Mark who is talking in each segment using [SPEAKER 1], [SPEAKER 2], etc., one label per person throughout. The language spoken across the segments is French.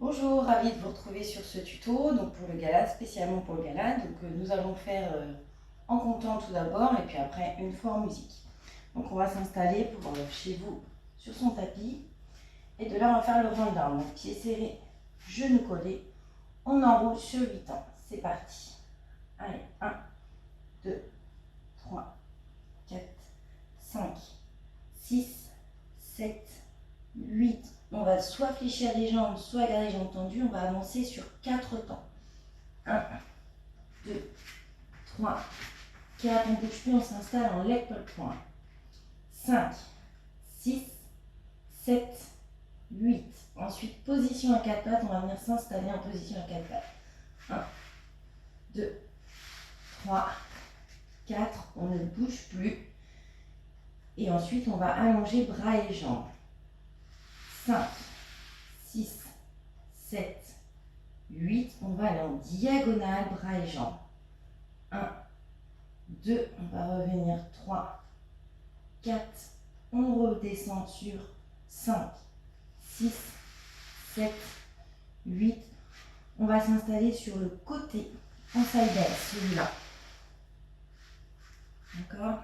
[SPEAKER 1] Bonjour, ravie de vous retrouver sur ce tuto, donc pour le gala, spécialement pour le gala. Donc nous allons faire en comptant tout d'abord et puis après une fois en musique. Donc on va s'installer pour chez vous sur son tapis et de là on va faire le roll down. Donc pieds serrés, genoux collés, on enroule sur 8 ans. C'est parti. Allez, 1, 2, 3, 4, 5, 6, 7, 8. On va soit fléchir les jambes, soit garder les jambes tendues. On va avancer sur 4 temps. 1, 2, 3, 4. On ne bouge plus, on s'installe en leg pull point. 5, 6, 7, 8. Ensuite, position à 4 pattes. On va venir s'installer en position à 4 pattes. 1, 2, 3, 4. On ne bouge plus. Et ensuite, on va allonger bras et jambes. 5, 6, 7, 8. On va aller en diagonale, bras et jambes. 1, 2. On va revenir. 3, 4. On redescend sur 5, 6, 7, 8. On va s'installer sur le côté en side bend, celui-là. D'accord?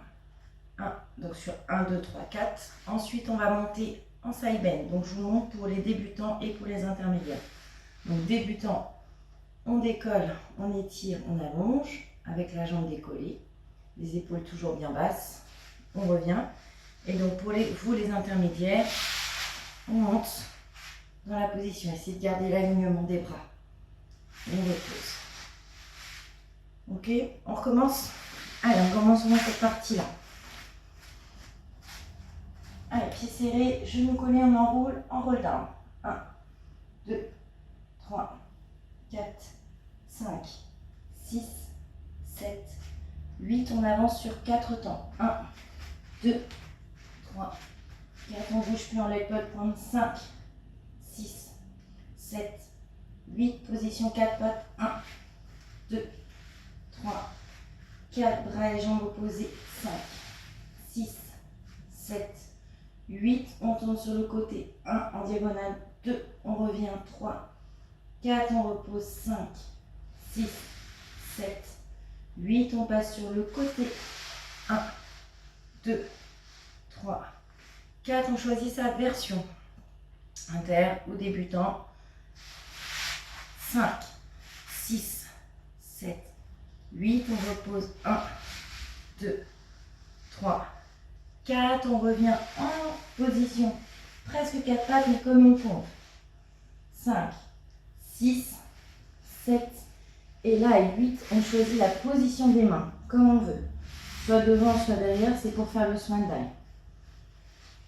[SPEAKER 1] 1. Donc sur 1, 2, 3, 4. Ensuite, on va monter en side bend. Donc je vous montre pour les débutants et pour les intermédiaires. Donc débutant, on décolle, on étire, on allonge avec la jambe décollée, les épaules toujours bien basses, on revient. Et donc pour vous les intermédiaires, on monte dans la position, essayez de garder l'alignement des bras. On repose. Ok, on recommence. Allez, on commence cette partie-là. Allez, pieds serrés, genoux collés, on enroule, en roll down. 1, 2, 3, 4, 5, 6, 7, 8. On avance sur 4 temps. 1, 2, 3, 4. On bouge plus en leg pull point. 5, 6, 7, 8. Position 4 pattes. 1, 2, 3, 4. Bras et jambes opposés. 5, 6, 7, 8. On tourne sur le côté. 1 en diagonale. 2. On revient. 3, 4. On repose. 5, 6, 7, 8. On passe sur le côté. 1, 2, 3, 4. On choisit sa version. Inter ou débutant. 5, 6, 7, 8. On repose. 1, 2, 3, 4. On revient en position presque 4 pattes, mais comme une pompe. 5, 6, 7. Et là, 8, on choisit la position des mains, comme on veut. Soit devant, soit derrière, c'est pour faire le swan dive.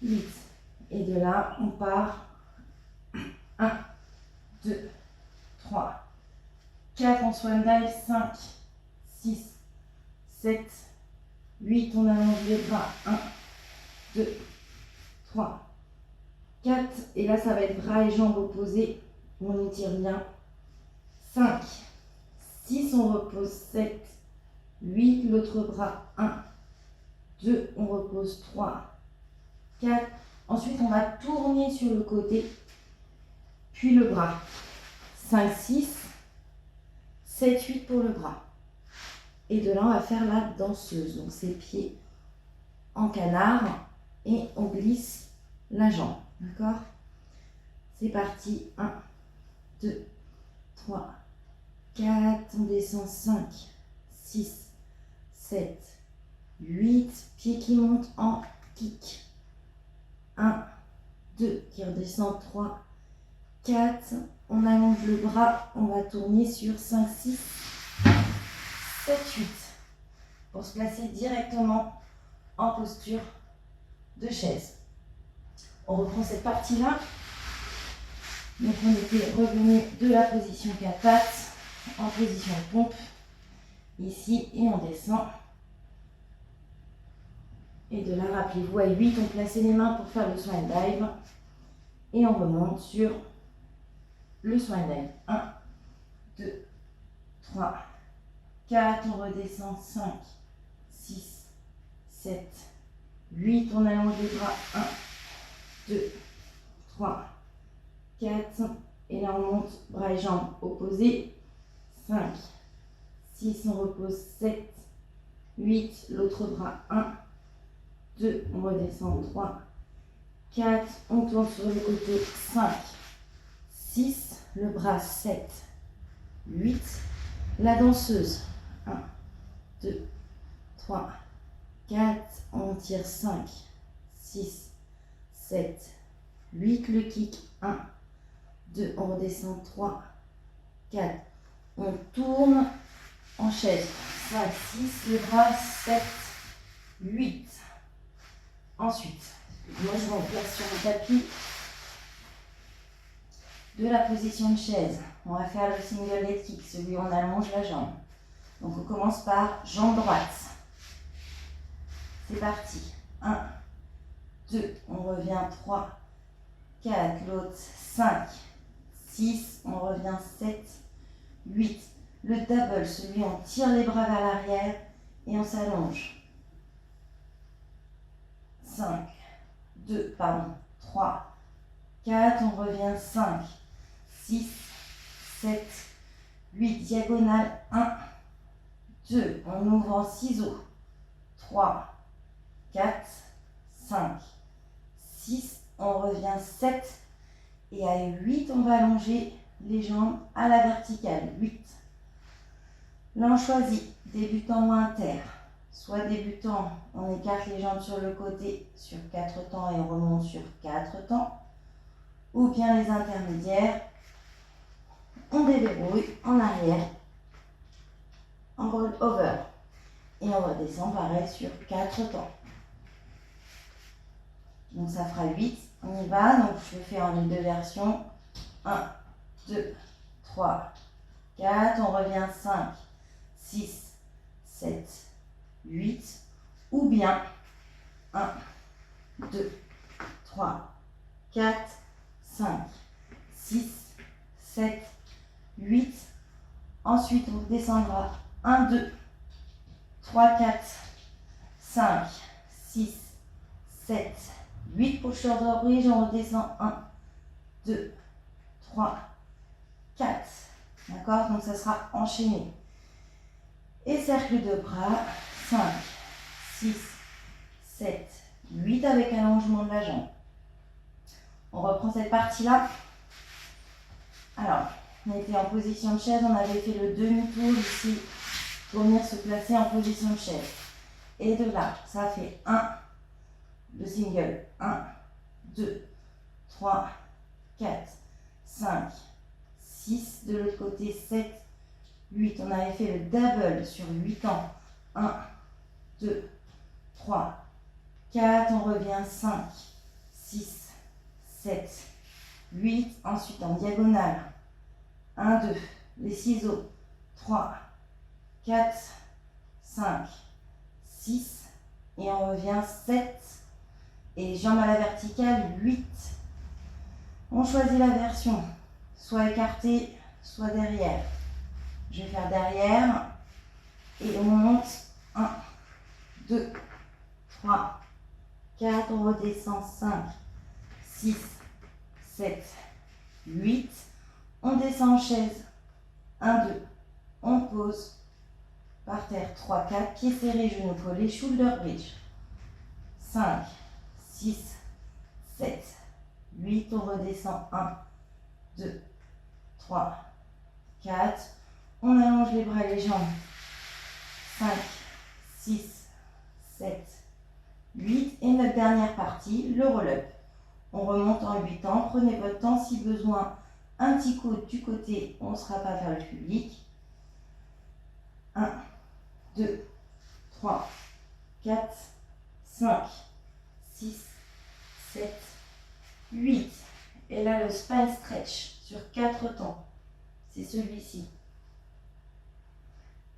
[SPEAKER 1] 8. Et de là, on part. 1, 2, 3, 4. On swan dive. 5, 6, 7, 8. On allonge les bras. 1, 2, 3, 4. Et là, ça va être bras et jambes opposés. On étire bien. 5, 6, on repose. 7, 8, l'autre bras. 1, 2, on repose. 3, 4. Ensuite, on va tourner sur le côté, puis le bras. 5, 6, 7, 8 pour le bras. Et de là, on va faire la danseuse. Donc, ses pieds en canard et on glisse la jambe. D'accord? C'est parti. 1, 2, 3, 4. On descend. 5, 6, 7, 8. Pieds qui montent en kick. 1, 2, qui redescend. 3, 4. On allonge le bras. On va tourner sur 5, 6, 7, 8. Pour se placer directement en posture de chaise. On reprend cette partie-là. Donc on était revenu de la position 4 pattes en position pompe. Ici et on descend. Et de là, rappelez-vous, à 8, on plaçait les mains pour faire le swan dive. Et on remonte sur le swan dive. 1, 2, 3, 4. On redescend. 5, 6, 7, 8. On allonge les bras. 1, 2, 3, 4. Et là, on monte, bras et jambes opposés. 5, 6, on repose. 7, 8, l'autre bras. 1, 2, on redescend. 3, 4, on tourne sur le côté. 5, 6, le bras. 7, 8, la danseuse. 1, 2, 3, 4, on tire. 5, 6, 7, 8, le kick. 1, 2, on redescend. 3, 4, on tourne en chaise. 5, 6, le bras. 7, 8. Ensuite, moi je me place sur le tapis de la position de chaise. On va faire le single leg kick, celui où on allonge la jambe. Donc on commence par jambe droite. C'est parti. 1, 2, on revient. 3, 4, l'autre. 5, 6, on revient. 7, 8. Le double, celui où on tire les bras vers l'arrière et on s'allonge. 5, 2, pardon, 3, 4, on revient. 5, 6, 7, 8, diagonale. 1, 2, on ouvre en ciseaux. 3, 4, 5, 6, on revient. 7, et à 8, on va allonger les jambes à la verticale. 8. Là, on choisit débutant ou inter. Soit débutant, on écarte les jambes sur le côté sur 4 temps et on remonte sur 4 temps. Ou bien les intermédiaires, on déverrouille en arrière, en roll over. Et on redescend pareil sur 4 temps. Donc ça fera 8. On y va. Donc je le fais en 2 versions. 1, 2, 3, 4. On revient. 5, 6, 7, 8. Ou bien 1, 2, 3, 4, 5, 6, 7, 8. Ensuite, on descendra 1, 2, 3, 4, 5, 6, 7, 8 pour shoulder bridge. On redescend 1, 2, 3, 4. D'accord? Donc, ça sera enchaîné. Et cercle de bras. 5, 6, 7, 8 avec allongement de la jambe. On reprend cette partie-là. Alors, on était en position de chaise, on avait fait le demi-tour ici pour venir se placer en position de chaise. Et de là, ça fait 1, le single, 1, 2, 3, 4, 5, 6, de l'autre côté 7, 8. On avait fait le double sur 8 ans. 1, 2, 3, 4, on revient. 5, 6, 7, 8. Ensuite en diagonale. 1, 2, les ciseaux. 3, 4, 5, 6. Et on revient. 7. Et jambes à la verticale. 8. On choisit la version. Soit écartée, soit derrière. Je vais faire derrière. Et on monte. 1, 2, 3, 4. On redescend. 5, 6, 7, 8. On descend en chaise. 1, 2. On pose. Par terre. 3, 4. Pieds serrés, genoux collés. Shoulder bridge. 5, 6, 7, 8. On redescend. 1, 2, 3, 4. On allonge les bras et les jambes. 5, 6, 7, 8. Et notre dernière partie, le roll-up. On remonte en 8 temps. Prenez votre temps si besoin. Un petit coude du côté, on ne sera pas vers le public. 1, 2, 3, 4, 5, 6, 7, 8. Et là, le spine stretch sur 4 temps. C'est celui-ci.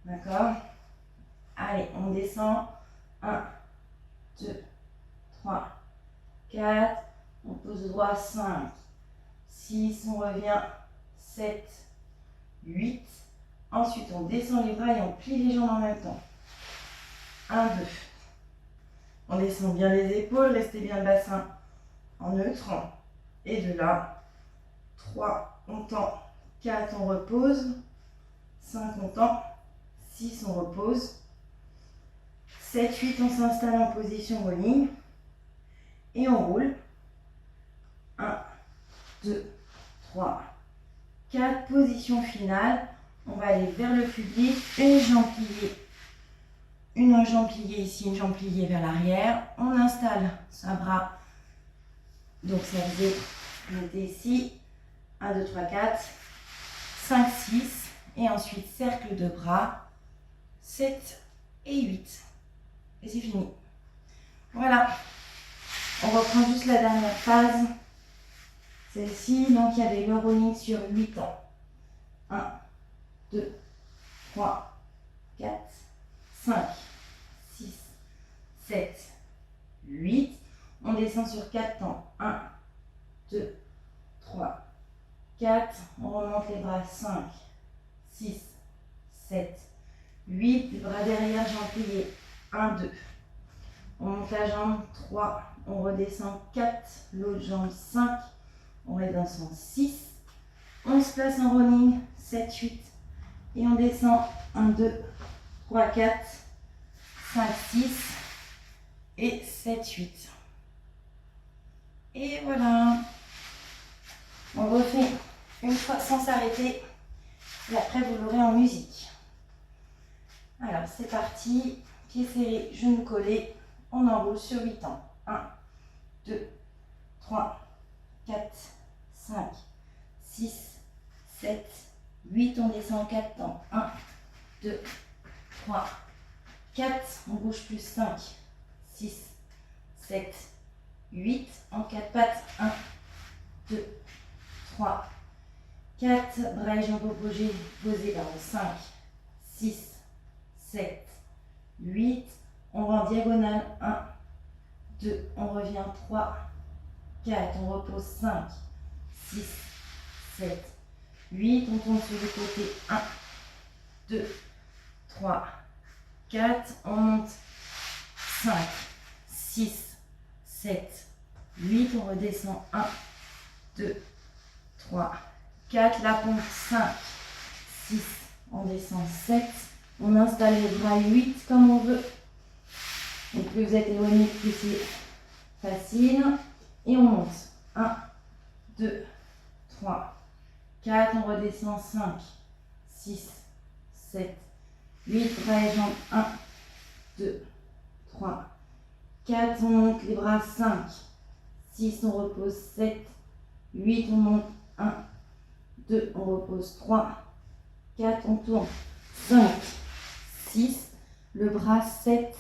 [SPEAKER 1] D'accord? Allez, on descend. 1, 2, 3, 4. On pose droit. 5, 6. On revient. 7, 8. Ensuite, on descend les bras et on plie les jambes en même temps. 1, 2. On descend bien les épaules. Restez bien le bassin en neutre. Et de là, 3, on tend. 4, on repose. 5, on tend. 6, on repose. 7, 8, on s'installe en position rolling. Et on roule. 1, 2, 3, 4. Position finale. On va aller vers le public. Une jambe pliée. Une jambe pliée ici, une jambe pliée vers l'arrière. On installe un bras. Donc ça faisait, on était ici. 1, 2, 3, 4. 5, 6. Et ensuite, cercle de bras. 7 et 8. Et c'est fini. Voilà. On reprend juste la dernière phase. Celle-ci, donc il y avait le rolling sur 8 temps. 1, 2, 3, 4, 5, 6, 7, 8. On descend sur 4 temps. 1, 2, 3, 4. On remonte les bras. 5, 6, 7, 8. Les bras derrière, jambes pliées. 1, 2. On monte la jambe. 3. On redescend. 4. L'autre jambe. 5. On redescend. 6. On se place en rolling. 7, 8. Et on descend. 1, 2, 3, 4, 5, 6. Et 7, 8. Et voilà. On refait une fois sans s'arrêter. Et après, vous l'aurez en musique. Alors, c'est parti. Pieds serrés, genoux collés. On enroule sur 8 temps. 1, 2, 3, 4, 5, 6, 7, 8. On descend en 4 temps. 1, 2, 3, 4. On bouge plus. 5, 6, 7, 8. En 4 pattes. 1, 2, 3, 4. Bras et jambes opposés. Posés vers le 5, 6, 7, 8. On va en diagonale. 1, 2. On revient. 3, 4. On repose. 5, 6, 7, 8. On tourne sur le côté. 1, 2, 3, 4. On monte. 5, 6, 7, 8. On redescend. 1, 2, 3, 4. La pompe. 5, 6. On descend. 7. On installe les bras. 8 comme on veut. Donc plus vous êtes éloigné, plus c'est facile. Et on monte. 1, 2, 3, 4. On redescend. 5, 6, 7, 8. Bras et jambes. 1, 2, 3, 4. On monte les bras. 5, 6. On repose. 7, 8. On monte. 1, 2. On repose. 3, 4. On tourne. 5, 6. Le bras. 7,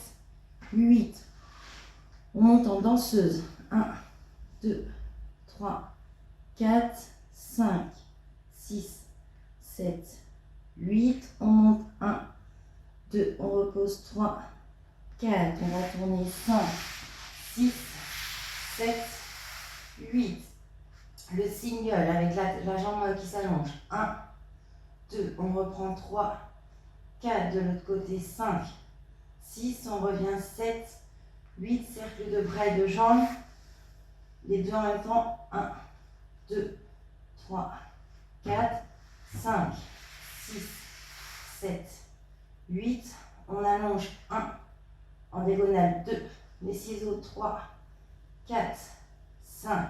[SPEAKER 1] 8. On monte en danseuse. 1, 2, 3, 4, 5, 6, 7, 8. On monte. 1, 2. On repose. 3, 4. On va tourner. 5, 6, 7, 8. Le single avec la jambe qui s'allonge. 1, 2. On reprend. 3, 4. De l'autre côté. 5, 6, on revient. 7, 8, cercle de bras et de jambes. Les deux en même temps. 1, 2, 3, 4, 5, 6, 7, 8. On allonge. 1, en diagonale. 2, les ciseaux. 3, 4, 5,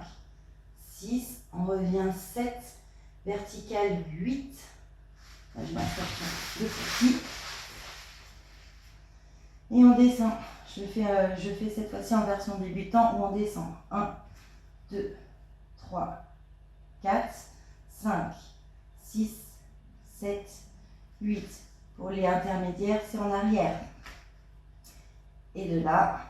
[SPEAKER 1] 6. On revient. 7, vertical. 8. Je m'assure le petit. Et on descend. Je fais cette fois-ci en version débutant où on descend. 1, 2, 3, 4, 5, 6, 7, 8. Pour les intermédiaires, c'est en arrière. Et de là,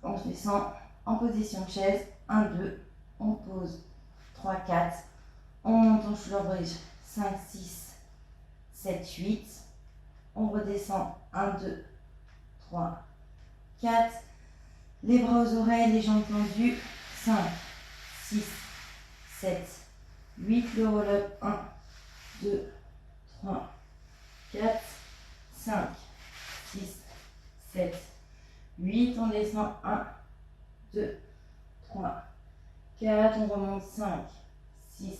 [SPEAKER 1] on descend en position de chaise. 1, 2, on pose. 3, 4. On monte en shoulder bridge. 5, 6, 7, 8. On redescend. 1, 2, 3, 4. Les bras aux oreilles, les jambes tendues. 5, 6, 7, 8. Le roll-up. 1, 2, 3, 4, 5, 6, 7, 8. On descend. 1, 2, 3, 4. On remonte. 5, 6,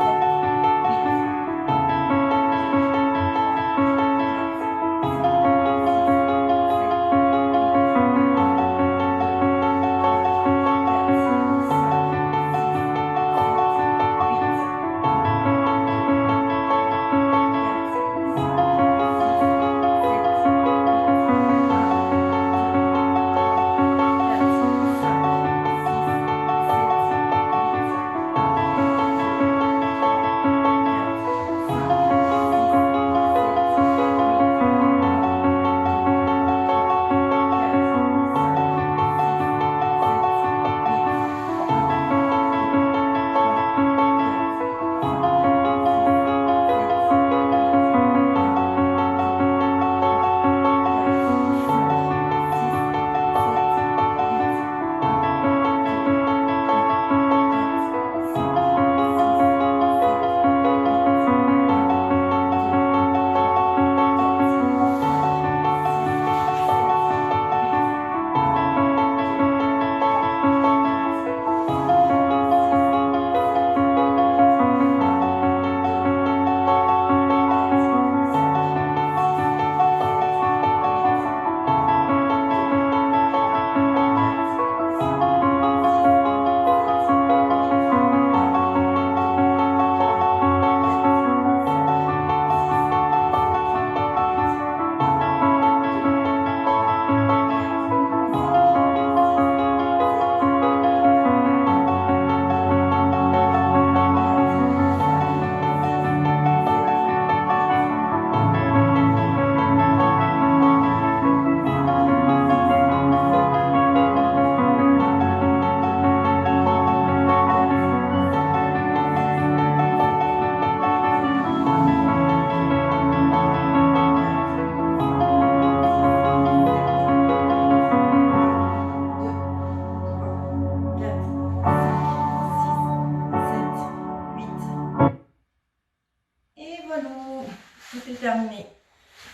[SPEAKER 1] C'est terminé.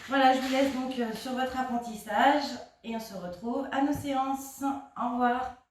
[SPEAKER 1] Voilà, je vous laisse donc sur votre apprentissage et on se retrouve à nos séances. Au revoir.